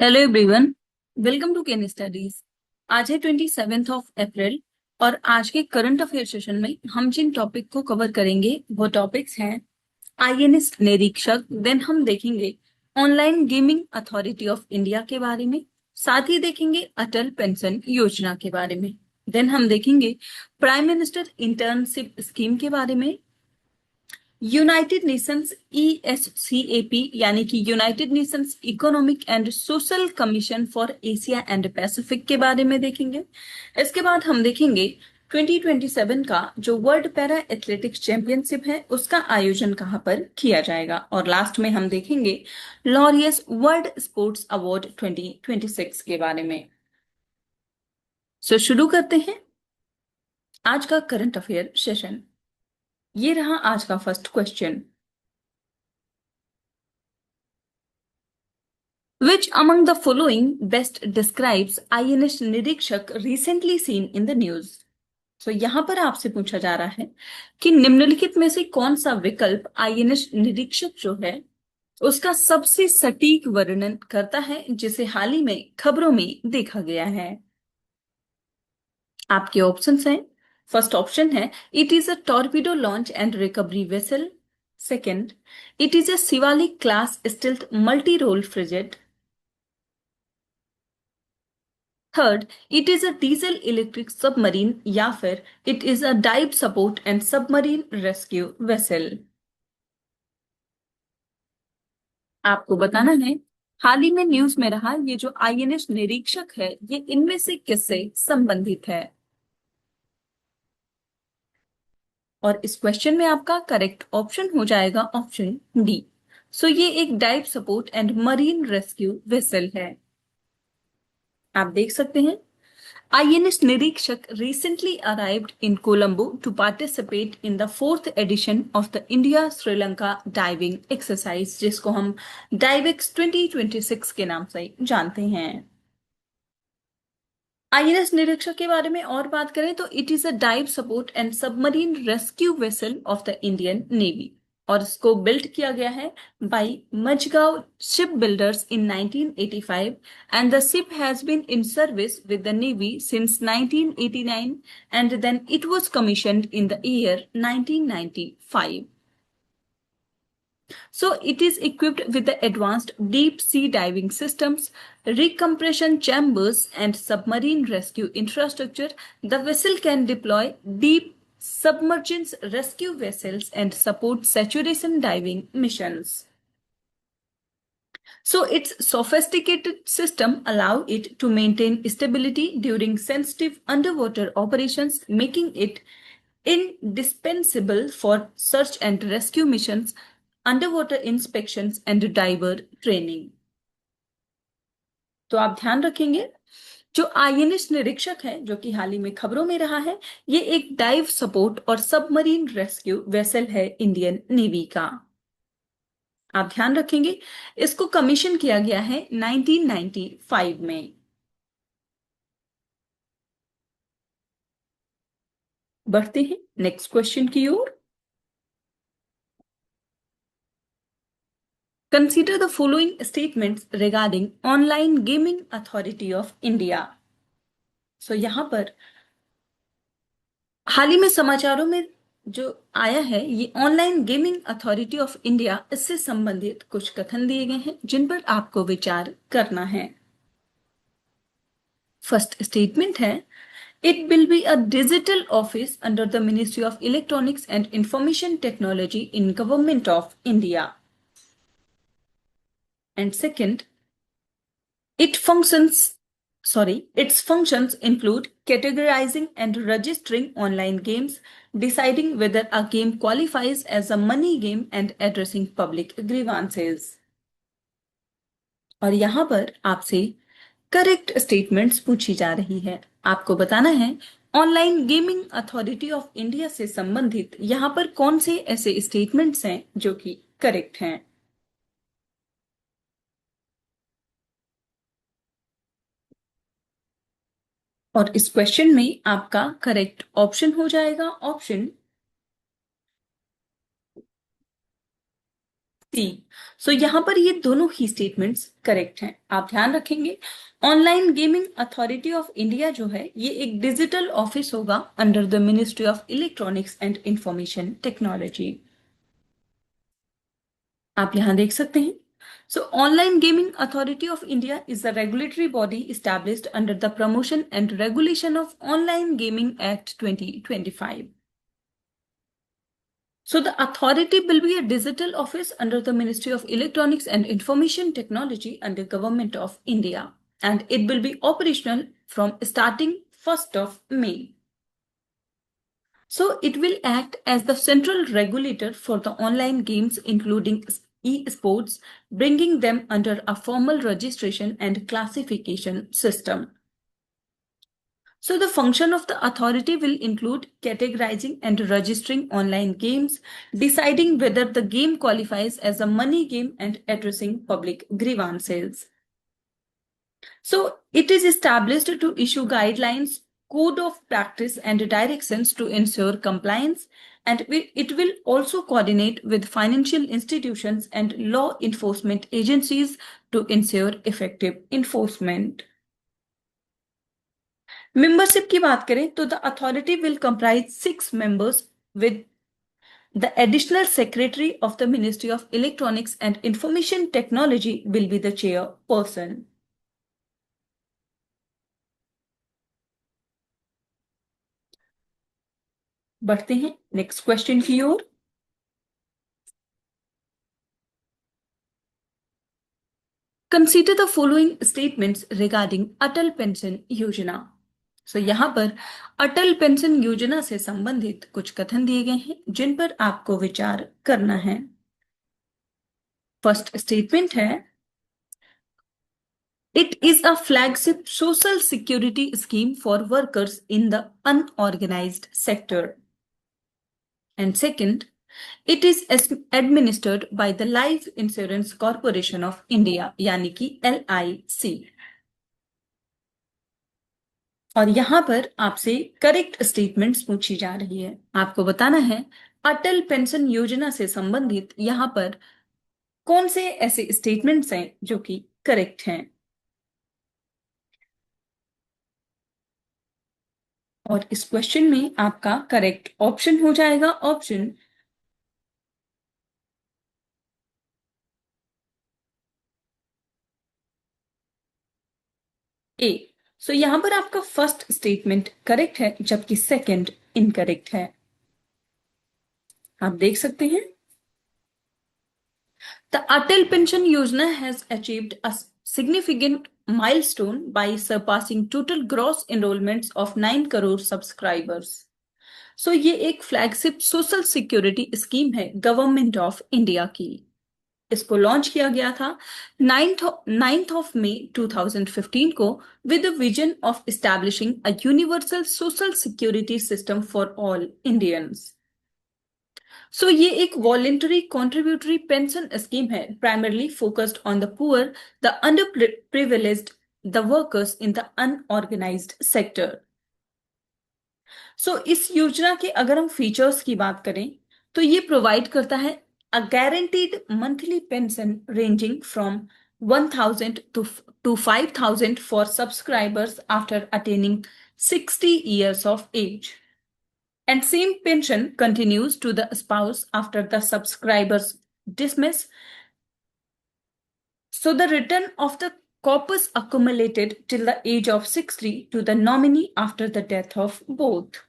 Hello everyone. Welcome to Ken Studies. आज है 27 अप्रैल और आज के करंट अफेयर सेशन में हम जिन टॉपिक को कवर करेंगे वो टॉपिक्स हैं आईएनएस निरीक्षक। देन हम देखेंगे online gaming authority of India के बारे में। साथ ही देखेंगे अटल पेंशन योजना के बारे में। देन हम देखेंगे प्राइम मिनिस्टर इंटर्नशिप स्कीम के बारे में। यूनाइटेड नेशंस ESCAP यानी कि United Nations economic and social commission for Asia and Pacific के बारे में देखेंगे। इसके बाद हम देखेंगे 2027 का जो वर्ल्ड पैरा एथलेटिक्स चैंपियनशिप है उसका आयोजन कहाँ पर किया जाएगा। और लास्ट में हम देखेंगे लॉरियस वर्ल्ड स्पोर्ट्स अवार्ड 2026 के बारे में। शुरू करते हैं आज का करंट अफेयर सेशन। ये रहा आज का first question. Which among the following best describes INS निरीक्षक recently seen in the news? यहां पर आपसे पूछा जा रहा है कि निम्नलिखित में से कौन सा विकल्प आईएनएस निरीक्षक जो है उसका सबसे सटीक वर्णन करता है जिसे हाल ही में खबरों में देखा गया है। आपके ऑप्शंस हैं। फर्स्ट ऑप्शन है it is a torpedo launch and recovery vessel. Second, it is a Shivalik class stealth multi role frigate. Third, it is a diesel electric submarine या फिर it is a dive support and submarine rescue vessel. आपको बताना है हाल ही में news में रहा ये जो आईएनएस निरीक्षक है ये इनमें से किससे संबंधित है। और इस क्वेश्चन में आपका करेक्ट ऑप्शन हो जाएगा ऑप्शन डी। ये एक dive support and marine rescue vessel है। आप देख सकते हैं INS निरीक्षक recently arrived in Colombo to participate in the fourth edition of the India Sri Lanka diving exercise जिसको हम डाइवेक्स 2026 के नाम से जानते हैं। INS निरीक्षक के बारे में और बात करें तो it is a dive support and submarine rescue vessel of the Indian navy और इसको बिल्ड किया गया है by Mazagon ship builders in 1985 and the ship has been in service with the navy since 1989 and then it was commissioned in the year 1995. It is equipped with the advanced deep sea diving systems, recompression chambers, and submarine rescue infrastructure. The vessel can deploy deep submergence rescue vessels and support saturation diving missions. Its sophisticated system allow it to maintain stability during sensitive underwater operations, making it indispensable for search and rescue missions, underwater inspections and diver training. तो आप ध्यान रखेंगे जो INS निरीक्षक है जो कि हाल ही में खबरों में रहा है ये एक डाइव सपोर्ट और सबमरीन रेस्क्यू वेसल है इंडियन नेवी का। आप ध्यान रखेंगे इसको कमीशन किया गया है 1995 में। बढ़ते हैं नेक्स्ट क्वेश्चन की ओर। Consider the following statements regarding Online Gaming Authority of India. यहां पर हाल ही में समाचारों में जो आया है ये online gaming authority of India इससे संबंधित कुछ कथन दिए गए हैं जिन पर आपको विचार करना है। फर्स्ट स्टेटमेंट है it will be a digital office under the ministry of electronics and information technology in government of India. And second, it functions its functions include categorizing and registering online games, deciding whether a game qualifies as a money game and addressing public grievances। और यहां पर आपसे correct statements पूछी जा रही है। आपको बताना है online gaming authority of India से संबंधित यहां पर कौन से ऐसे स्टेटमेंट्स हैं जो कि करेक्ट हैं। और इस क्वेश्चन में आपका करेक्ट ऑप्शन हो जाएगा ऑप्शन सी। सो यहाँ पर ये दोनों ही स्टेटमेंट्स करेक्ट हैं। आप ध्यान रखेंगे, online gaming authority of India जो है ये एक डिजिटल ऑफिस होगा under the ministry of electronics and information technology. आप यहां देख सकते हैं। सो online gaming authority of India is the regulatory body established under the promotion and regulation of online gaming act 2025. So the authority will be a digital office under the Ministry of Electronics and Information Technology under Government of India, and it will be operational from starting 1st of May. So it will act as the central regulator for the online games including e-sports, bringing them under a formal registration and classification system. So the function of the authority will include categorizing and registering online games, deciding whether the game qualifies as a money game, and addressing public grievances. So it is established to issue guidelines, code of practice and directions to ensure compliance, and it will also coordinate with financial institutions and law enforcement agencies to ensure effective enforcement. Membership की बात करें तो the authority will comprise 6 members with the additional secretary of the ministry of electronics and information technology will be the chairperson. बढ़ते हैं next question की ओर। Consider the following statements regarding Atal pension Yojana. So यहाँ पर अटल pension योजना से संबंधित कुछ कथन दिए गए हैं जिन पर आपको विचार करना है। फर्स्ट स्टेटमेंट है, it is a flagship social security scheme for workers in the unorganized sector. And second, it is administered by the Life Insurance Corporation of India यानी कि LIC। और यहां पर आपसे करेक्ट स्टेटमेंट्स पूछी जा रही है। आपको बताना है अटल पेंशन योजना से संबंधित यहां पर कौन से ऐसे स्टेटमेंट्स हैं जो कि करेक्ट हैं। और इस क्वेश्चन में आपका करेक्ट ऑप्शन हो जाएगा ऑप्शन ए। सो यहां पर आपका फर्स्ट स्टेटमेंट करेक्ट है जबकि सेकंड इनकरेक्ट है। आप देख सकते हैं द अटल पेंशन योजना has achieved a significant milestone by surpassing total gross enrollments of 9 crore subscribers. सो ये एक फ्लैगशिप सोशल सिक्योरिटी स्कीम है गवर्नमेंट ऑफ इंडिया की। इसको लॉन्च किया गया था 9th of May 2015 को with the vision of establishing a universal social security system for all Indians. So ये एक वॉलेंटरी कॉन्ट्रीब्यूटरी पेंशन स्कीम है primarily focused on the poor, the underprivileged, the workers in the unorganised sector. So इस योजना के अगर हम features की बात करें तो ये प्रोवाइड करता है a guaranteed monthly pension ranging from 1000 to 5000 for subscribers after attaining 60 years of age. And same pension continues to the spouse after the subscriber's dismiss. So the return of the corpus accumulated till the age of 60 to the nominee after the death of both.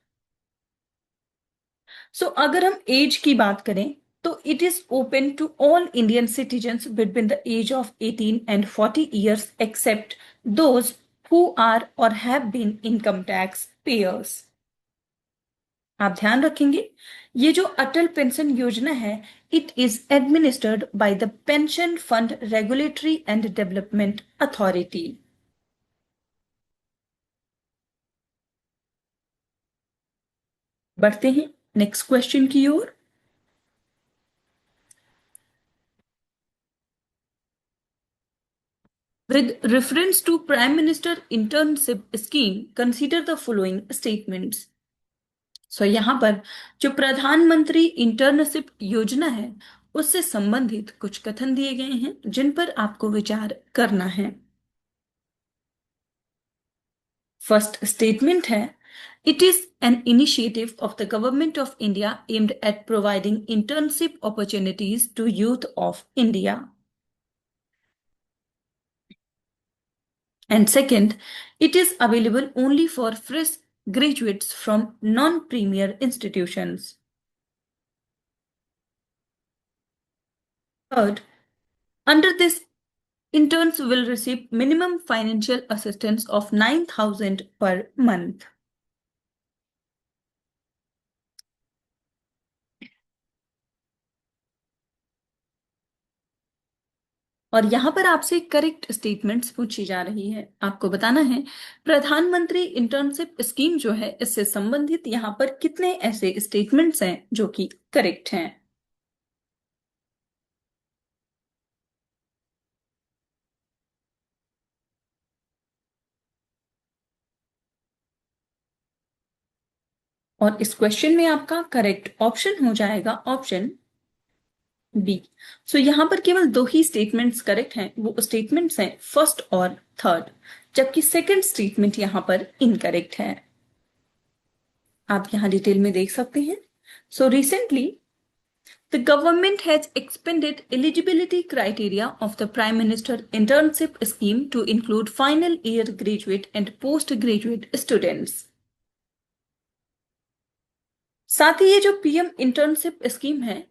So अगर हम as की बात करें तो it is open to all Indian citizens between the age of 18 and 40 years except those who are or have been income tax payers. आप ध्यान रखेंगे ये जो अटल पेंशन योजना है it is administered by the pension fund regulatory and development authority. बढ़ते हैं next question की ओर। With reference to Prime Minister Internship Scheme, consider the following statements. सो यहाँ पर जो प्रधानमंत्री इंटर्नशिप योजना है उससे संबंधित कुछ कथन दिए गए हैं जिन पर आपको विचार करना है। फर्स्ट स्टेटमेंट है, it is an initiative of the government of India aimed at providing internship opportunities to youth of India. And second, it is available only for fresh graduates from non-premier institutions. Third, under this, interns will receive minimum financial assistance of 9,000 per month. और यहाँ पर आपसे correct statements पूछी जा रही है। आपको बताना है प्रधानमंत्री इंटर्नशिप स्कीम जो है इससे संबंधित यहाँ पर कितने ऐसे स्टेटमेंट्स हैं जो कि करेक्ट हैं। और इस क्वेश्चन में आपका करेक्ट ऑप्शन हो जाएगा ऑप्शन बी। सो यहां पर केवल दो ही स्टेटमेंट्स करेक्ट हैं, वो स्टेटमेंट्स हैं फर्स्ट और थर्ड, जबकि सेकंड स्टेटमेंट यहां पर इनकरेक्ट है। आप यहां डिटेल में देख सकते हैं। So recently the government has expanded eligibility criteria of the Prime Minister Internship Scheme to include final year graduate and postgraduate students. साथ ही ये जो पीएम इंटर्नशिप स्कीम है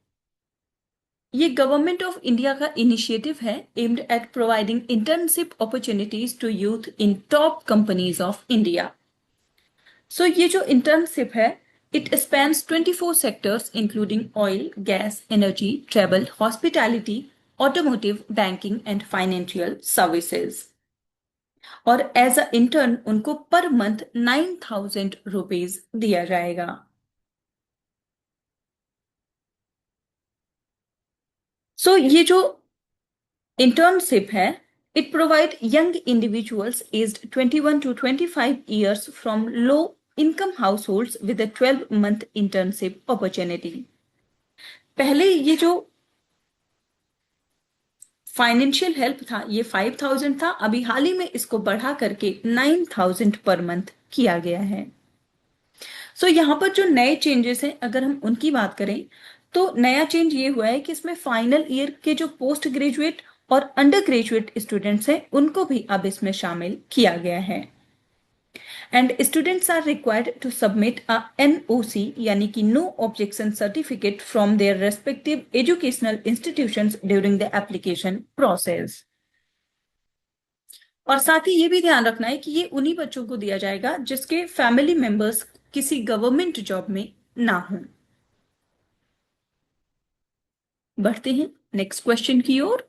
ये गवर्नमेंट ऑफ इंडिया का इनिशिएटिव है aimed at providing internship opportunities to youth in top companies of India. So ये जो internship है it spans 24 sectors including oil, gas, energy, travel, hospitality, automotive, banking and financial services. और as a intern उनको per month 9,000 rupees दिया जाएगा। सो ये जो internship है it provide young individuals aged 21 to 25 years from low income households with a 12-month internship opportunity। पहले ये जो फाइनेंशियल हेल्प था ये 5,000 था, अभी हाल ही में इसको बढ़ा करके 9,000 पर मंथ किया गया है। सो यहाँ पर जो नए चेंजेस हैं अगर हम उनकी बात करें तो नया चेंज ये हुआ है कि इसमें फाइनल ईयर के जो पोस्ट ग्रेजुएट और अंडर ग्रेजुएट स्टूडेंट्स हैं उनको भी अब इसमें शामिल किया गया है। And students are required to submit a NOC यानी कि no objection certificate from their respective educational institutions during the application process. और साथ ही ये भी ध्यान रखना है कि ये उन्हीं बच्चों को दिया जाएगा जिसके फैमिली मेंबर्स किसी गवर्नमेंट जॉब में ना हो। बढ़ते हैं नेक्स्ट क्वेश्चन की ओर।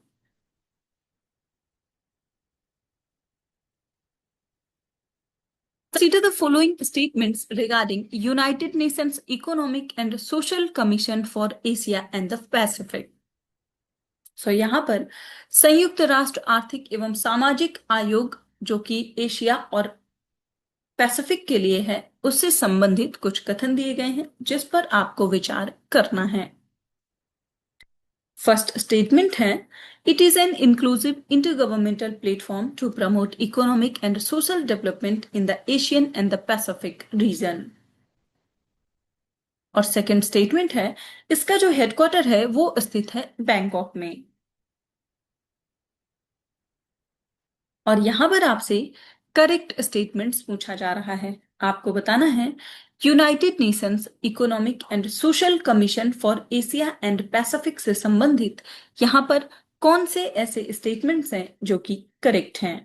Consider the following statements regarding United Nations Economic and Social Commission for Asia and the Pacific. सो यहाँ पर संयुक्त राष्ट्र आर्थिक एवं सामाजिक आयोग जो कि एशिया और पैसिफिक के लिए है उससे संबंधित कुछ कथन दिए गए हैं जिस पर आपको विचार करना है। फर्स्ट स्टेटमेंट है it is an inclusive intergovernmental platform to promote economic and social development in the Asian and the Pacific region. और सेकंड स्टेटमेंट है इसका जो हेडक्वार्टर है वो स्थित है बैंकॉक में। और यहां पर आपसे करेक्ट स्टेटमेंट्स पूछा जा रहा है। आपको बताना है United Nations economic and social commission for Asia and Pacific से संबंधित यहां पर कौन से ऐसे स्टेटमेंट्स हैं जो कि करेक्ट हैं।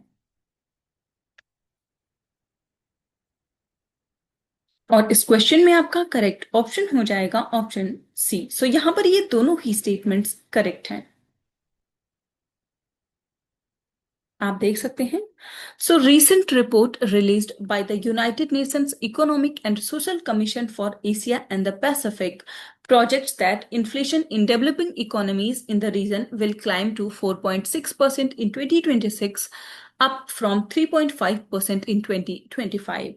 और इस क्वेश्चन में आपका करेक्ट ऑप्शन हो जाएगा ऑप्शन सी। सो यहां पर ये दोनों ही स्टेटमेंट्स करेक्ट हैं। आप देख सकते हैं। सो recent report released by the United Nations Economic and Social Commission for Asia and the Pacific projects that inflation in developing economies in the region will climb to 4.6% in 2026, up from 3.5% in 2025.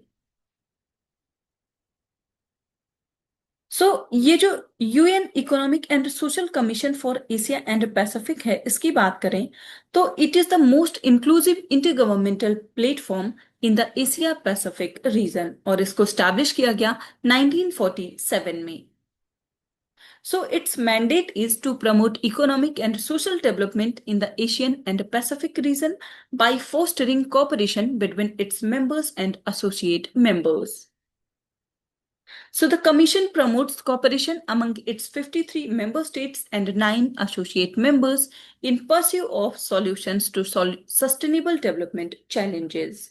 सो ये जो UN economic and social commission for Asia and Pacific है, इसकी बात करें तो it is the most inclusive intergovernmental platform in the Asia Pacific region, और इसको establish किया गया 1947 में. So its mandate is to promote economic and social development in the Asian and Pacific region by fostering cooperation between its members and associate members. So the Commission promotes cooperation among its 53 member states and 9 associate members in pursuit of solutions to sustainable development challenges.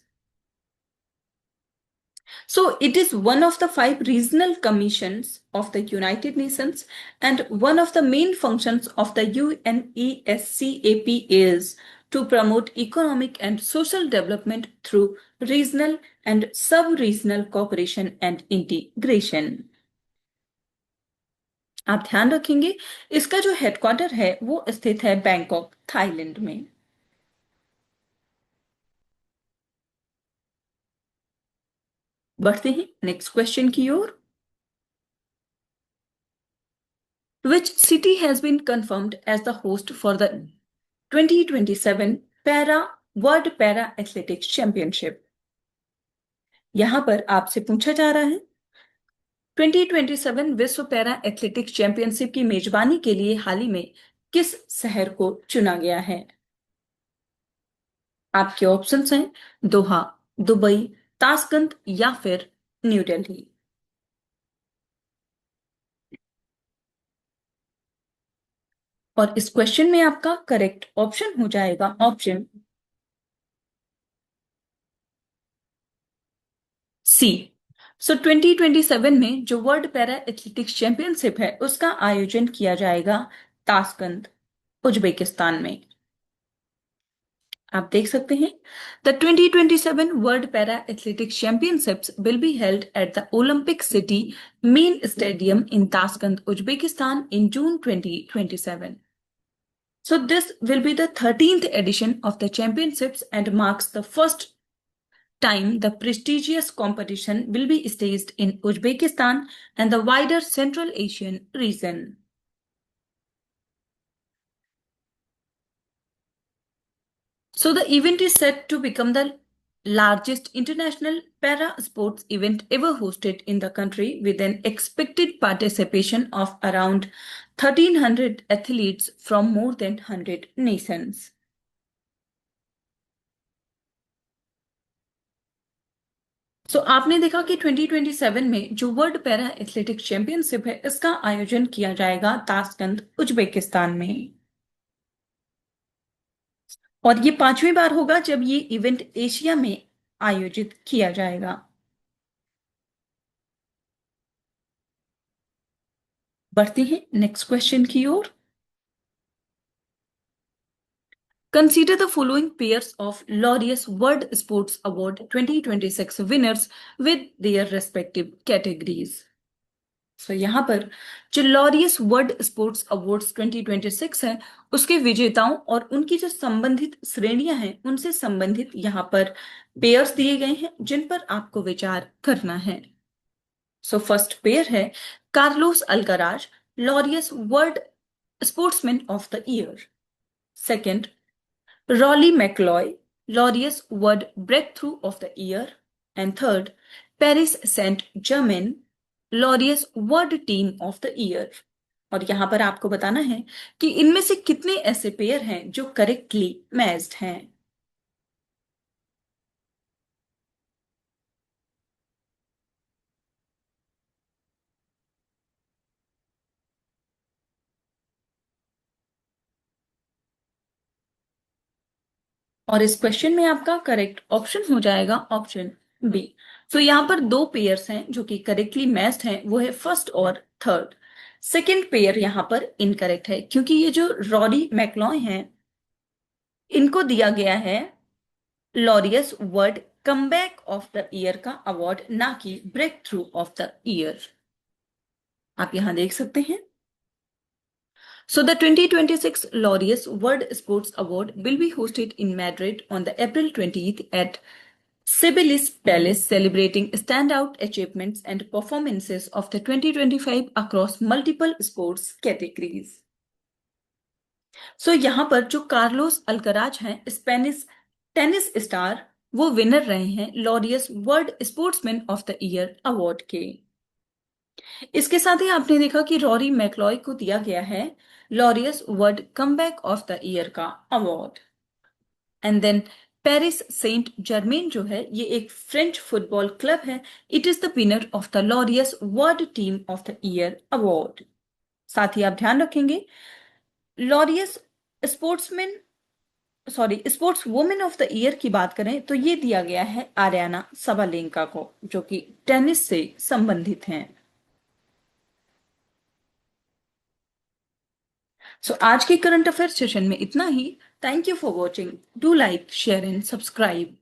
So it is one of the 5 regional commissions of the United Nations, and one of the main functions of the UNESCAP is to promote economic and social development through regional and sub-regional cooperation and integration. आप ध्यान रखेंगे, इसका जो headquarter है वो स्थित है Bangkok, Thailand में. बढ़ते हैं नेक्स्ट क्वेश्चन की ओर. Which city has been confirmed as the host for the 2027 World Para Athletics Championship? यहां पर आपसे पूछा जा रहा है 2027 विश्व पैरा एथलेटिक्स चैंपियनशिप की मेजबानी के लिए हाल ही में किस शहर को चुना गया है? आपके ऑप्शंस हैं दोहा, दुबई, ताशकंद या फिर न्यू दिल्ली. और इस क्वेश्चन में आपका करेक्ट ऑप्शन हो जाएगा ऑप्शन सी. सो 2027 में जो वर्ल्ड पैरा एथलेटिक्स चैंपियनशिप है उसका आयोजन किया जाएगा ताशकंद, उज्बेकिस्तान में. आप देख सकते हैं the 2027 world para athletics championships will be held at the Olympic city main stadium in Tashkent, Uzbekistan in June 2027. So this will be the 13th edition of the championships and marks the first time the prestigious competition will be staged in Uzbekistan and the wider Central Asian region. So the event is set to become the largest international para sports event ever hosted in the country, with an expected participation of around 1,300 athletes from more than 100 nations. सो आपने देखा कि 2027 में जो world para athletics championship है इसका आयोजन किया जाएगा ताशकंद, उज्बेकिस्तान में. और ये 5वीं बार होगा जब ये इवेंट एशिया में आयोजित किया जाएगा. बढ़ते हैं नेक्स्ट क्वेश्चन की ओर. Consider the following pairs of Laureus World Sports Award 2026 winners with their respective categories. So यहाँ पर जो लॉरियस वर्ल्ड स्पोर्ट्स अवार्ड्स 2026 है उसके विजेताओं और उनकी जो संबंधित श्रेणियां हैं उनसे संबंधित यहाँ पर पेयर्स दिए गए हैं जिन पर आपको विचार करना है. सो फर्स्ट पेयर है Carlos Alcaraz, Laureus world sportsman of the year. Second, Rory McIlroy, Laureus world breakthrough of the year. And third, Paris Saint Germain, Laureus world team of the year. और यहां पर आपको बताना है कि इनमें से कितने ऐसे पेयर हैं जो करेक्टली मैच्ड हैं. और इस क्वेश्चन में आपका करेक्ट ऑप्शन हो जाएगा ऑप्शन बी. तो यहाँ पर दो पेयर्स हैं जो कि करेक्टली मैच्ड हैं, वो है फर्स्ट और थर्ड. सेकंड पेयर यहाँ पर इनकरेक्ट है क्योंकि ये जो रॉरी मैकलॉय हैं इनको दिया गया है Laureus world comeback of the year का अवार्ड, ना कि breakthrough of the year. आप यहां देख सकते हैं. So the 2026 Laureus World Sports Award will be hosted in Madrid on the April 20th at Sibyllis Palace celebrating standout achievements and performances of the 2025 across multiple sports categories. यहाँ पर जो Carlos Alcaraz हैं Spanish tennis star, वो winner रहे हैं Laureus world sportsman of the year award के। इसके साथ ही आपने देखा कि रॉरी मैकलॉय को दिया गया है Laureus world comeback of the year का award. And then Paris Saint Germain जो है ये एक फ्रेंच फुटबॉल क्लब है, it is the winner of the Laureus world team of the year award. साथ ही आप ध्यान रखेंगे Laureus sportsman sports women of the year की बात करें तो ये दिया गया है आर्याना सबालेंका को, जो कि टेनिस से संबंधित हैं। आज के करंट अफेयर सेशन में इतना ही। Thank you for watching. Do like share and subscribe.